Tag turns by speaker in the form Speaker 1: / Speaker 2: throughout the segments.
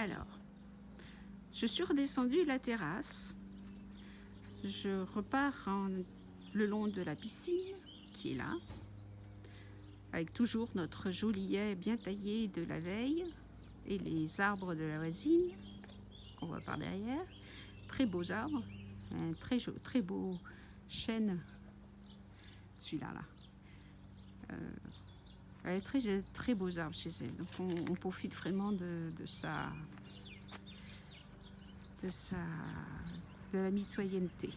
Speaker 1: Alors, je suis redescendue la terrasse. Je repars le long de la piscine qui est là, avec toujours notre joli haie bien taillé de la veille et les arbres de la voisine qu'on voit par derrière. Très beaux arbres, un très beau chêne, celui-là. Elle a très beaux arbres chez elle, donc on profite vraiment de la mitoyenneté.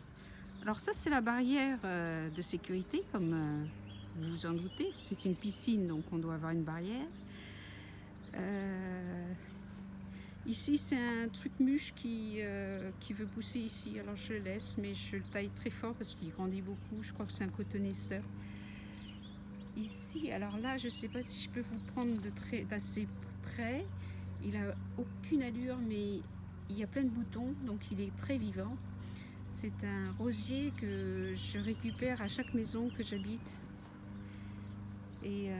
Speaker 1: Alors ça, c'est la barrière de sécurité, comme vous vous en doutez. C'est une piscine, donc on doit avoir une barrière. Ici, c'est un truc mûche qui veut pousser ici. Alors je le laisse, mais je le taille très fort parce qu'il grandit beaucoup. Je crois que c'est un cotonneisseur. Ici, alors là, je ne sais pas si je peux vous prendre d'assez près. Il a aucune allure, mais il y a plein de boutons, donc il est très vivant. C'est un rosier que je récupère à chaque maison que j'habite et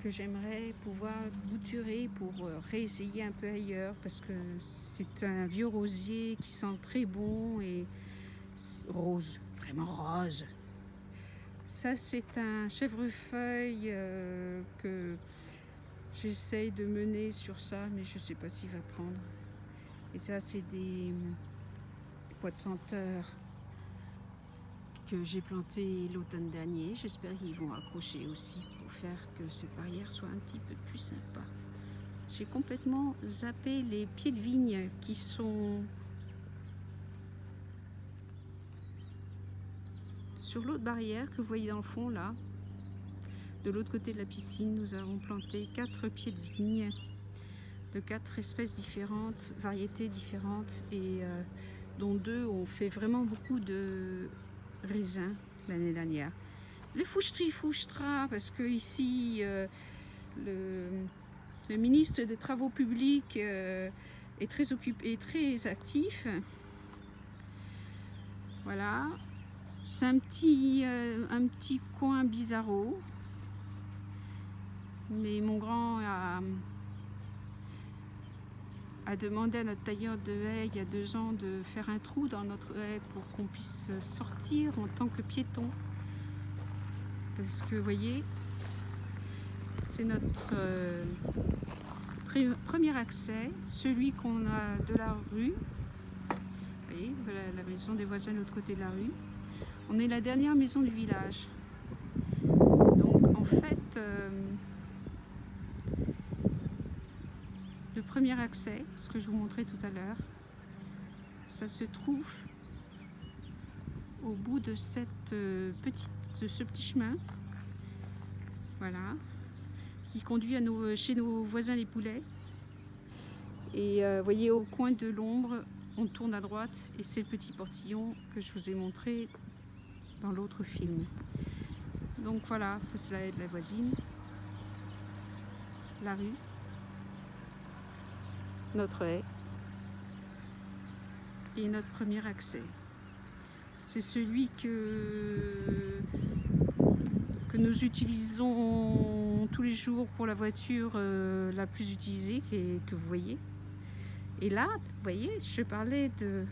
Speaker 1: que j'aimerais pouvoir bouturer pour réessayer un peu ailleurs, parce que c'est un vieux rosier qui sent très bon et rose, vraiment rose. Ça, c'est un chèvrefeuille que j'essaye de mener sur ça, mais je ne sais pas s'il va prendre. Et ça, c'est des pois de senteur que j'ai planté l'automne dernier. J'espère qu'ils vont accrocher aussi pour faire que cette barrière soit un petit peu plus sympa. J'ai complètement zappé les pieds de vigne qui sont sur l'autre barrière que vous voyez dans le fond là. De l'autre côté de la piscine, nous avons planté 4 pieds de vigne de 4 espèces différentes, variétés différentes, et dont 2 ont fait vraiment beaucoup de raisins l'année dernière. Le fouchtra, parce que ici le ministre des Travaux publics est très occupé, très actif. Voilà, c'est un petit coin bizarro, mais mon grand a demandé à notre tailleur de haie il y a 2 ans de faire un trou dans notre haie pour qu'on puisse sortir en tant que piéton. Parce que vous voyez, c'est notre premier accès, celui qu'on a de la rue. Vous voyez, voilà la maison des voisins de l'autre côté de la rue. On est la dernière maison du village. Donc en fait, le premier accès, ce que je vous montrais tout à l'heure, ça se trouve au bout de ce petit chemin, voilà, qui conduit chez nos voisins les poulets. Et vous voyez, au coin de l'ombre, on tourne à droite et c'est le petit portillon que je vous ai montré dans l'autre film. Donc voilà, ça c'est la haie de la voisine, la rue, notre haie et notre premier accès. C'est celui que nous utilisons tous les jours pour la voiture la plus utilisée que vous voyez. Et là, vous voyez, je parlais de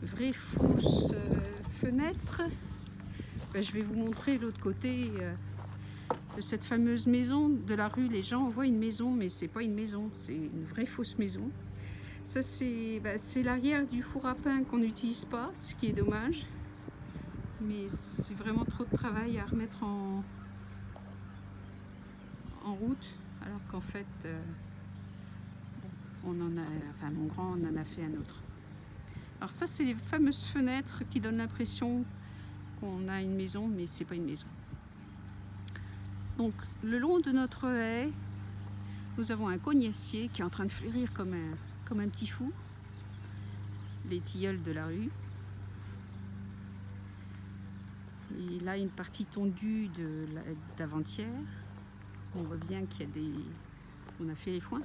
Speaker 1: vraies fausses fenêtres. Ben, je vais vous montrer l'autre côté de cette fameuse maison de la rue. Les gens voient une maison, mais c'est pas une maison, c'est une vraie fausse maison. Ça, c'est l'arrière du four à pain qu'on n'utilise pas, ce qui est dommage. Mais c'est vraiment trop de travail à remettre en route, alors qu'en fait, mon grand en a fait un autre. Alors ça, c'est les fameuses fenêtres qui donnent l'impression qu'on a une maison, mais c'est pas une maison. Donc, le long de notre haie, nous avons un cognacier qui est en train de fleurir comme un petit fou. Les tilleuls de la rue. Et là, une partie tondue d'avant-hier. On voit bien on a fait les foins.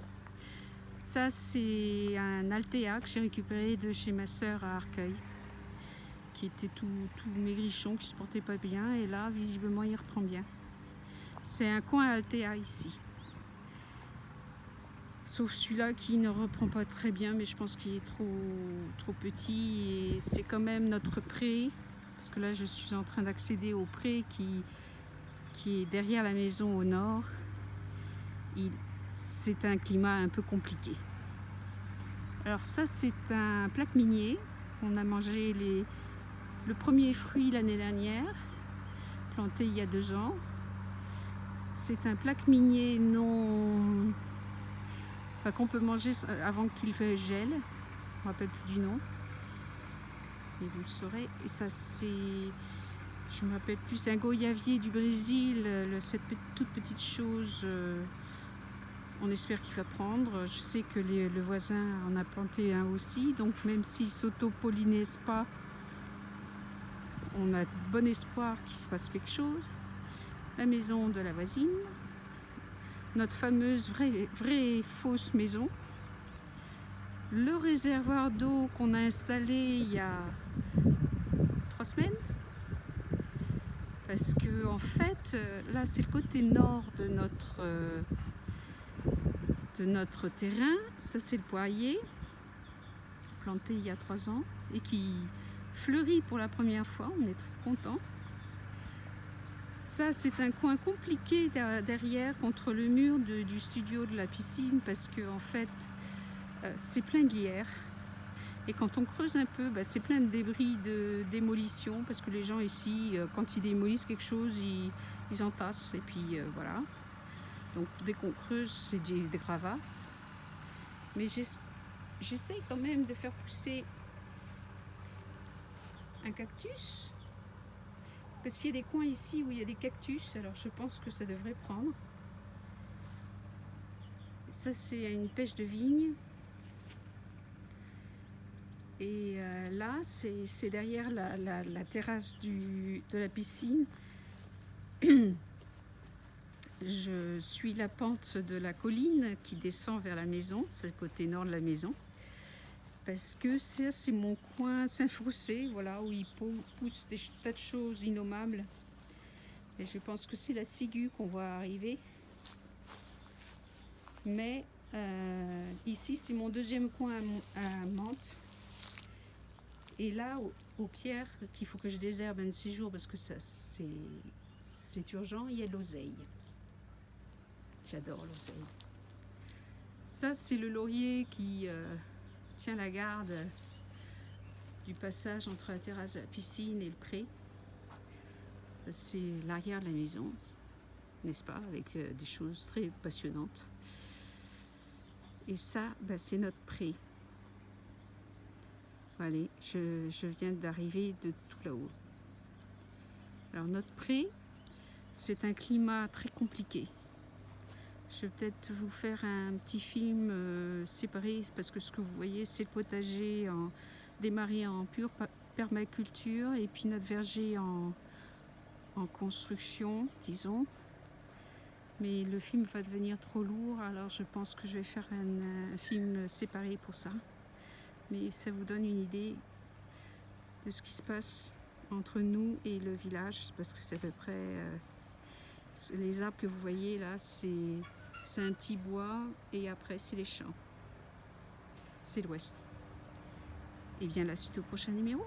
Speaker 1: Ça, c'est un Altea que j'ai récupéré de chez ma sœur à Arcueil, qui était tout maigrichon, qui se portait pas bien. Et là, visiblement, il reprend bien. C'est un coin Altea ici. Sauf celui-là qui ne reprend pas très bien, mais je pense qu'il est trop petit. Et c'est quand même notre pré, parce que là je suis en train d'accéder au pré qui est derrière la maison au nord. C'est un climat un peu compliqué. Alors ça, c'est un plaque minier. On a mangé le premier fruit l'année dernière, planté il y a 2 ans. C'est un plaque minier qu'on peut manger avant qu'il gèle. Je ne me rappelle plus du nom. Et vous le saurez. Et ça, je me rappelle plus, c'est un goyavier du Brésil. Cette toute petite chose, on espère qu'il va prendre. Je sais que le voisin en a planté un aussi. Donc même s'il ne s'auto-pollinise pas, on a bon espoir qu'il se passe quelque chose. La maison de la voisine. Notre fameuse vraie fausse maison. Le réservoir d'eau qu'on a installé il y a 3 semaines. Parce que en fait, là c'est le côté nord de notre terrain. Ça c'est le poirier, planté il y a 3 ans et qui fleurit pour la première fois. On est très content. Ça c'est un coin compliqué derrière contre le mur du studio de la piscine parce que en fait c'est plein de lierre. Et quand on creuse un peu, c'est plein de débris de démolition parce que les gens ici, quand ils démolissent quelque chose, ils entassent et puis voilà. Donc dès qu'on creuse, c'est des gravats. Mais j'essaye quand même de faire pousser un cactus parce qu'il y a des coins ici où il y a des cactus, alors je pense que ça devrait prendre. Ça c'est une pêche de vigne. Et là, c'est derrière la terrasse de la piscine. Je suis la pente de la colline qui descend vers la maison, c'est le côté nord de la maison. Parce que ça, c'est mon coin Saint-Froussé, voilà, où il pousse des tas de choses innommables. Et je pense que c'est la ciguë qu'on voit arriver. Mais ici, c'est mon deuxième coin à menthe. Et là, aux pierres, qu'il faut que je désherbe un de ces jours parce que ça, c'est urgent, il y a de l'oseille. J'adore l'oseille. Ça, c'est le laurier qui tient la garde du passage entre la terrasse de la piscine et le pré. Ça, c'est l'arrière de la maison, n'est-ce pas, avec des choses très passionnantes. Et ça, c'est notre pré. Allez, je viens d'arriver de tout là-haut. Alors notre pré, c'est un climat très compliqué. Je vais peut-être vous faire un petit film séparé parce que ce que vous voyez, c'est le potager démarré en pure permaculture et puis notre verger en construction, disons. Mais le film va devenir trop lourd, alors je pense que je vais faire un film séparé pour ça. Mais ça vous donne une idée de ce qui se passe entre nous et le village, parce que c'est à peu près les arbres que vous voyez là, c'est un petit bois et après c'est les champs, c'est l'ouest. Et bien la suite au prochain numéro.